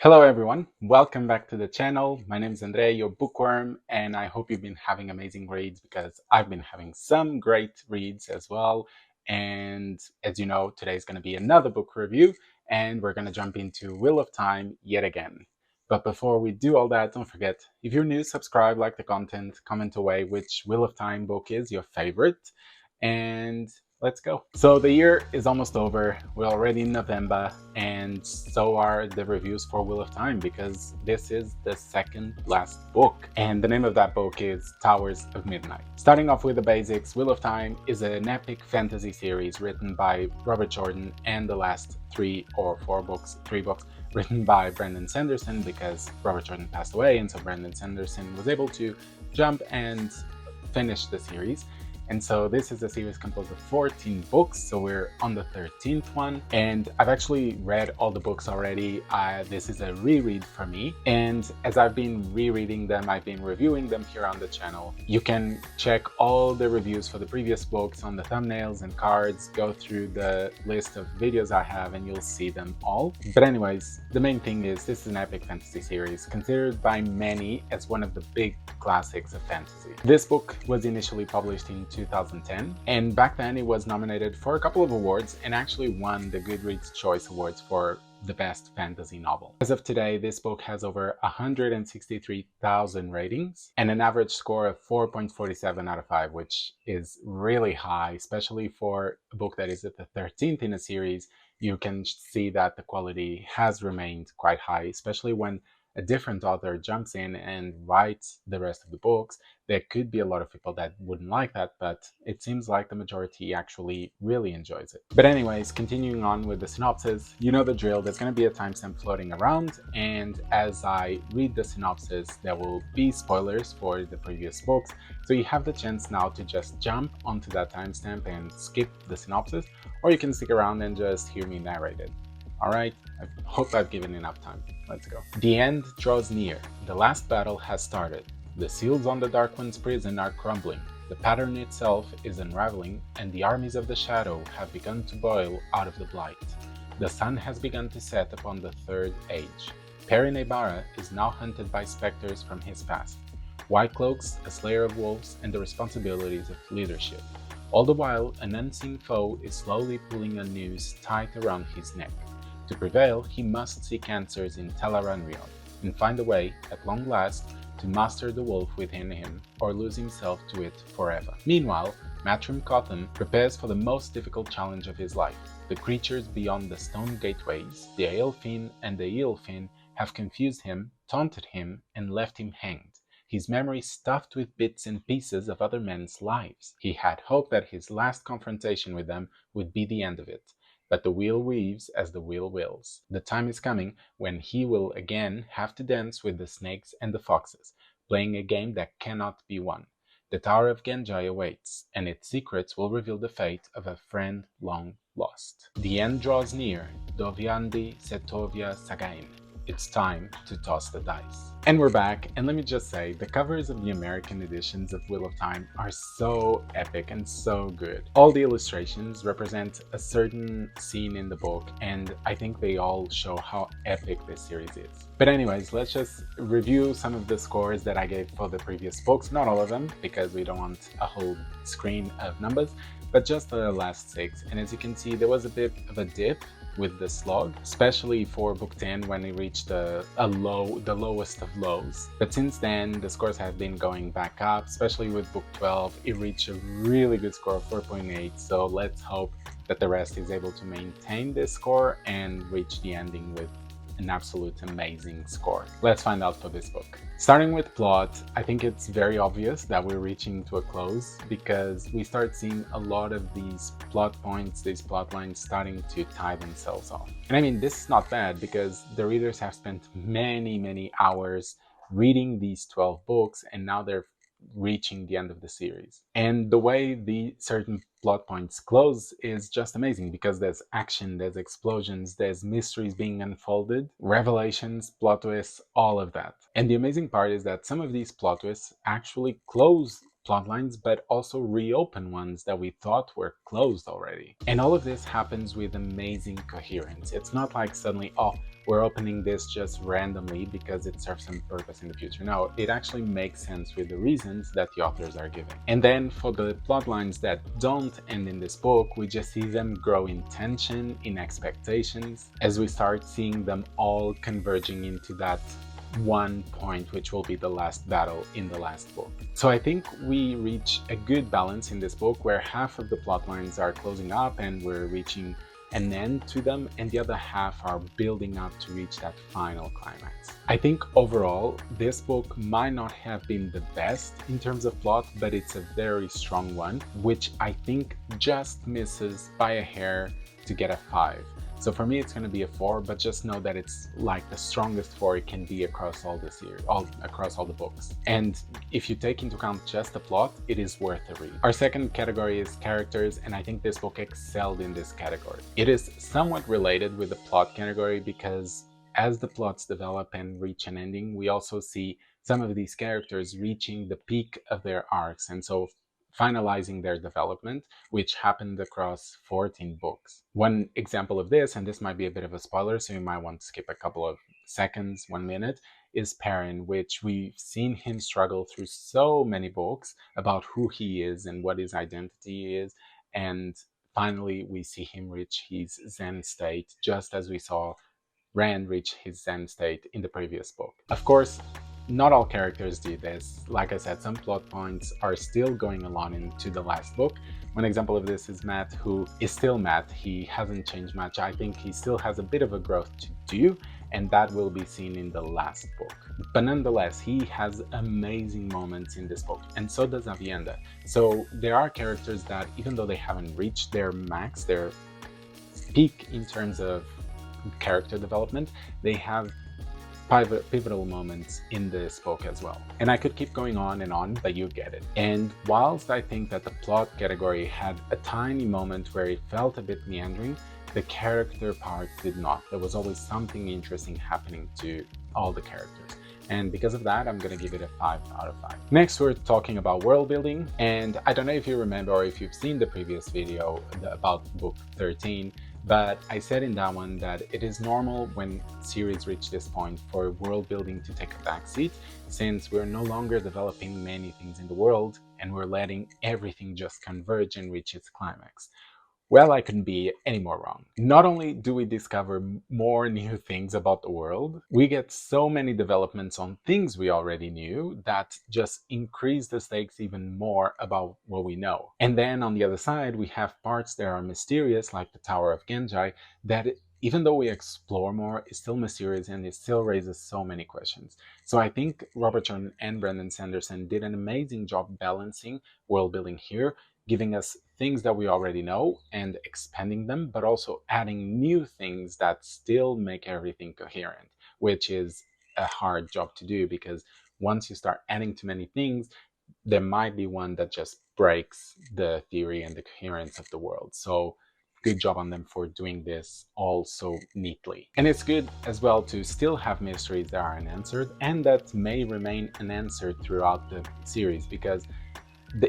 Hello everyone, welcome back to the channel. My name is Andre, your bookworm, and I hope you've been having amazing reads because I've been having some great reads as well. And as you know, today is going to be another book review, and we're going to jump into Wheel of Time yet again. But before we do all that, don't forget, if you're new, subscribe, like the content, comment away which Wheel of Time book is your favorite, and let's go. So the year is almost over. We're already in November, and so are the reviews for Wheel of Time because this is the second last book. And the name of that book is Towers of Midnight. Starting off with the basics, Wheel of Time is an epic fantasy series written by Robert Jordan, and the last three books written by Brandon Sanderson because Robert Jordan passed away, and so Brandon Sanderson was able to jump and finish the series. And so this is a series composed of 14 books, so we're on the 13th one. And I've actually read all the books already. This is a reread for me. And as I've been rereading them, I've been reviewing them here on the channel. You can check all the reviews for the previous books on the thumbnails and cards, go through the list of videos I have, and you'll see them all. But anyways, the main thing is this is an epic fantasy series, considered by many as one of the big classics of fantasy. This book was initially published in 2010, and back then it was nominated for a couple of awards and actually won the Goodreads Choice Awards for the best fantasy novel. As of today, this book has over 163,000 ratings and an average score of 4.47 out of 5, which is really high, especially for a book that is at the 13th in a series. You can see that the quality has remained quite high, especially when a different author jumps in and writes the rest of the books. There could be a lot of people that wouldn't like that, but it seems like the majority actually really enjoys it. But anyways, continuing on with the synopsis, you know the drill. There's going to be a timestamp floating around, and as I read the synopsis, there will be spoilers for the previous books, so you have the chance now to just jump onto that timestamp and skip the synopsis, or you can stick around and just hear me narrate it. Alright, I hope I've given enough time. Let's go. The end draws near. The last battle has started. The seals on the Dark One's prison are crumbling. The pattern itself is unraveling, and the armies of the shadow have begun to boil out of the blight. The sun has begun to set upon the third age. Perry Nebara is now hunted by specters from his past. White Cloaks, a slayer of wolves, and the responsibilities of leadership. All the while, an unseen foe is slowly pulling a noose tight around his neck. To prevail, he must seek answers in Tel'aran'rhiod and find a way, at long last, to master the wolf within him or lose himself to it forever. Meanwhile, Matrim Cotham prepares for the most difficult challenge of his life. The creatures beyond the stone gateways, the Aelfin and the Eilfin, have confused him, taunted him, and left him hanged, his memory stuffed with bits and pieces of other men's lives. He had hoped that his last confrontation with them would be the end of it. But the wheel weaves as the wheel wills. The time is coming when he will again have to dance with the snakes and the foxes, playing a game that cannot be won. The Tower of Genji awaits, and its secrets will reveal the fate of a friend long lost. The end draws near. Doviandi Setovia Sagain. It's time to toss the dice. And we're back, and let me just say, the covers of the American editions of Wheel of Time are so epic and so good. All the illustrations represent a certain scene in the book, and I think they all show how epic this series is. But anyways, let's just review some of the scores that I gave for the previous books. Not all of them, because we don't want a whole screen of numbers, but just the last 6. And as you can see, there was a bit of a dip with the slog, especially for book 10 when it reached the lowest of lows. But since then, the scores have been going back up, especially with book 12. It reached a really good score of 4.8, so let's hope that the rest is able to maintain this score and reach the ending with an absolute amazing score. Let's find out for this book. Starting with plot, I think it's very obvious that we're reaching to a close because we start seeing a lot of these plot points, these plot lines starting to tie themselves off. And I mean, this is not bad because the readers have spent many hours reading these 12 books, and now they're reaching the end of the series. And the way the certain plot points close is just amazing because there's action, there's explosions, there's mysteries being unfolded, revelations, plot twists, all of that. And the amazing part is that some of these plot twists actually close plot lines, but also reopen ones that we thought were closed already. And all of this happens with amazing coherence. It's not like suddenly, oh, we're opening this just randomly because it serves some purpose in the future. No, it actually makes sense with the reasons that the authors are giving. And then for the plot lines that don't end in this book, we just see them grow in tension, in expectations, as we start seeing them all converging into that one point, which will be the last battle in the last book. So I think we reach a good balance in this book where half of the plot lines are closing up and we're reaching an end to them, and the other half are building up to reach that final climax. I think overall, this book might not have been the best in terms of plot, but it's a very strong one, which I think just misses by a hair to get a 5. So for me, it's going to be a 4, but just know that it's like the strongest 4 it can be across all the series, across all the books. And if you take into account just the plot, it is worth a read. Our second category is characters, and I think this book excelled in this category. It is somewhat related with the plot category because as the plots develop and reach an ending, we also see some of these characters reaching the peak of their arcs, and so finalizing their development, which happened across 14 books. One example of this, and this might be a bit of a spoiler, so you might want to skip a couple of seconds, 1 minute, is Perrin, which we've seen him struggle through so many books about who he is and what his identity is, and finally we see him reach his Zen state, just as we saw Rand reach his Zen state in the previous book. Of course, not all characters do this. Like I said, some plot points are still going along into the last book. One example of this is Matt, who is still Matt. He hasn't changed much. I think he still has a bit of a growth to do, and that will be seen in the last book. But nonetheless, he has amazing moments in this book, and so does Avienda. So there are characters that, even though they haven't reached their max, their peak in terms of character development, they have pivotal moments in this book as well. And I could keep going on, but you get it. And whilst I think that the plot category had a tiny moment where it felt a bit meandering, the character part did not. There was always something interesting happening to all the characters. And because of that, I'm going to give it a 5 out of 5. Next, we're talking about world building. And I don't know if you remember or if you've seen the previous video about book 13, but I said in that one that it is normal when series reach this point for world building to take a backseat, since we're no longer developing many things in the world and we're letting everything just converge and reach its climax. Well, I couldn't be any more wrong. Not only do we discover more new things about the world, we get so many developments on things we already knew that just increase the stakes even more about what we know. And then on the other side, we have parts that are mysterious, like the Tower of Genjai, that even though we explore more, it's still mysterious and it still raises so many questions. So I think Robert Jordan and Brandon Sanderson did an amazing job balancing world building here, giving us things that we already know and expanding them, but also adding new things that still make everything coherent, which is a hard job to do because once you start adding too many things, there might be one that just breaks the theory and the coherence of the world. So good job on them for doing this all so neatly. And it's good as well to still have mysteries that are unanswered and that may remain unanswered throughout the series, because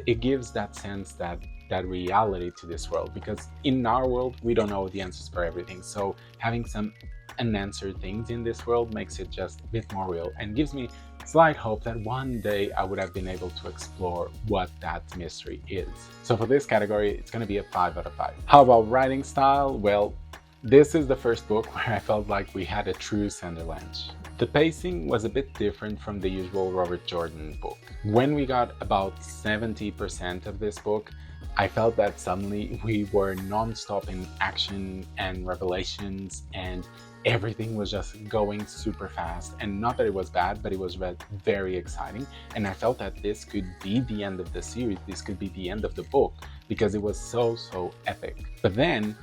it gives that sense that reality to this world, because in our world we don't know the answers for everything. So having some unanswered things in this world makes it just a bit more real and gives me slight hope that one day I would have been able to explore what that mystery is. So for this category, it's going to be a 5 out of 5. How about writing style? Well, this is the first book where I felt like we had a true Sunderland. The pacing was a bit different from the usual Robert Jordan book. When we got about 70% of this book, I felt that suddenly we were non-stop in action and revelations, and everything was just going super fast. And not that it was bad, but it was very exciting. And I felt that this could be the end of the series. This could be the end of the book because it was so epic. But then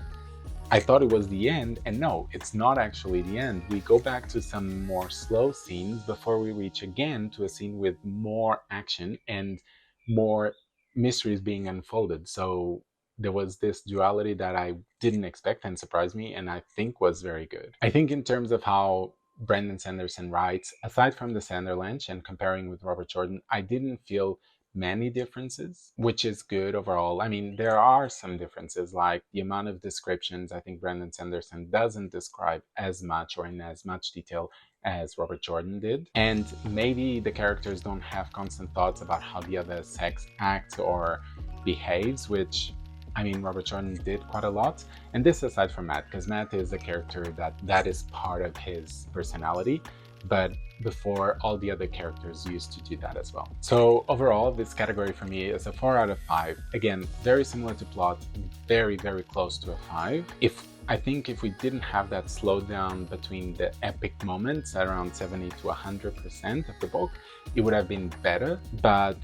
I thought it was the end, and no, it's not actually the end. We go back to some more slow scenes before we reach again to a scene with more action and more mysteries being unfolded. So there was this duality that I didn't expect and surprised me, and I think was very good. I think in terms of how Brandon Sanderson writes, aside from the Sanderlanche and comparing with Robert Jordan, I didn't feel many differences, which is good overall. I mean, there are some differences, like the amount of descriptions. I think Brandon Sanderson doesn't describe as much or in as much detail as Robert Jordan did. And maybe the characters don't have constant thoughts about how the other sex acts or behaves, which, I mean, Robert Jordan did quite a lot. And this aside from Matt, because Matt is a character that is part of his personality, but before, all the other characters used to do that as well. So overall, this category for me is a 4 out of 5. Again, very similar to plot, very, very close to a 5. I think if we didn't have that slowdown between the epic moments at around 70 to 100% of the book, it would have been better. But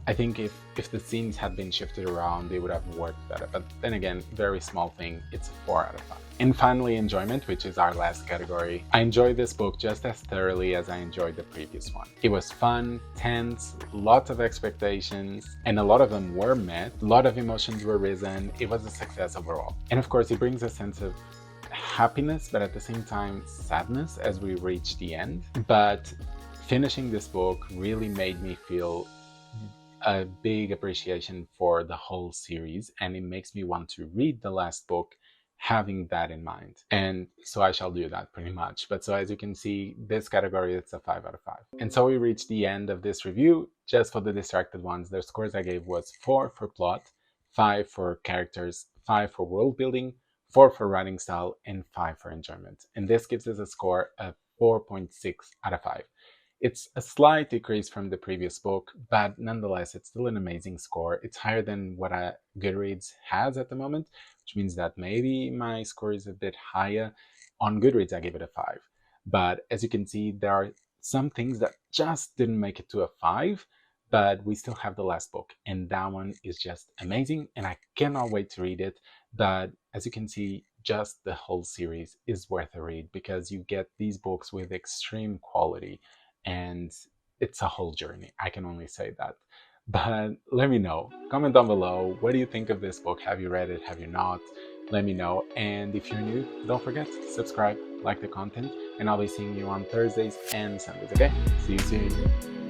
I think if the scenes had been shifted around, they would have worked better. But then again, very small thing, it's a 4 out of 5. And finally, enjoyment, which is our last category. I enjoyed this book just as thoroughly as I enjoyed the previous one. It was fun, tense, lots of expectations, and a lot of them were met. A lot of emotions were risen. It was a success overall. And of course, it brings a sense of happiness, but at the same time, sadness as we reach the end. But finishing this book really made me feel a big appreciation for the whole series, and it makes me want to read the last book having that in mind. And so I shall do that pretty much. But so as you can see, this category is a 5 out of 5. And so we reached the end of this review. Just for the distracted ones, the scores I gave was 4 for plot, 5 for characters, 5 for world building, 4 for writing style, and 5 for enjoyment. And this gives us a score of 4.6 out of 5. It's a slight decrease from the previous book, but nonetheless, it's still an amazing score. It's higher than what Goodreads has at the moment, which means that maybe my score is a bit higher. On Goodreads, I gave it a 5. But as you can see, there are some things that just didn't make it to a 5, but we still have the last book, and that one is just amazing, and I cannot wait to read it. But as you can see, just the whole series is worth a read because you get these books with extreme quality. And it's a whole journey, I can only say that. But let me know, comment down below, what do you think of this book? Have you read it? Have you not? Let me know. And if you're new, don't forget to subscribe, like the content, and I'll be seeing you on Thursdays and Sundays. Okay, see you soon.